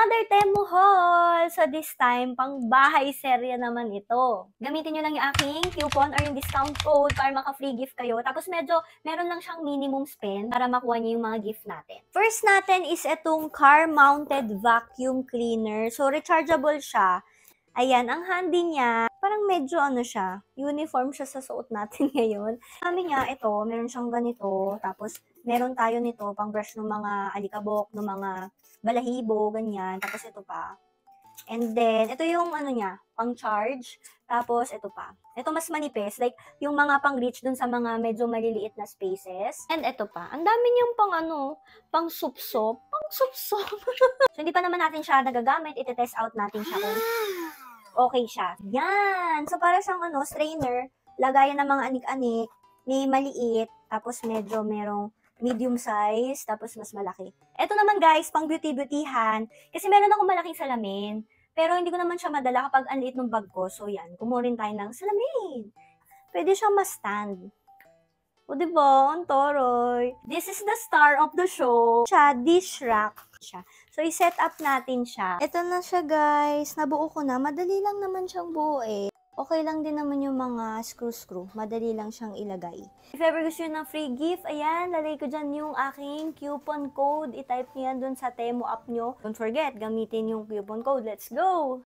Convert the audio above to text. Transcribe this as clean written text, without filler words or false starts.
another Temu haul! So this time, pang bahay serya naman ito. Gamitin nyo lang yung aking coupon or yung discount code para maka-free gift kayo. Tapos meron lang siyang minimum spend para makuha nyo yung mga gift natin. First natin is itong car-mounted vacuum cleaner. So rechargeable siya. Ayan, ang handy niya, parang medyo siya, uniform siya sa suot natin ngayon. Sabi niya, ito, meron siyang ganito, tapos meron tayo nito, pang brush ng mga alikabok, ng mga balahibo, ganyan, tapos ito pa. And then, ito yung niya, pang charge, tapos ito pa. Ito mas manipis, like yung mga pang reach dun sa mga medyo maliliit na spaces. And ito pa, ang dami niyang pang supsop, So, hindi pa naman natin siya nagagamit, iti-test out natin siya kung okay siya. Yan! So, para siyang strainer, lagayan ng mga anik-anik, may maliit, tapos medyo merong medium size, tapos mas malaki. Ito naman guys, pang beauty-beautyhan, kasi meron akong malaking salamin, pero hindi ko naman siya madala kapag ang liit ng bag ko. So, yan, kumuha rin tayo ng salamin. Pwede siyang ma-stand. O, diba? Ang toroy. This is the star of the show. Siya, dish rack siya. So, i-set up natin siya. Ito na siya, guys. Nabuo ko na. Madali lang naman siyang buo eh. Okay lang din naman yung mga screw-screw. Madali lang siyang ilagay. If ever gusto nyo ng free gift, ayan, lalagay ko dyan yung aking coupon code. I-type nyo yan dun sa Temu app nyo. Don't forget, gamitin yung coupon code. Let's go!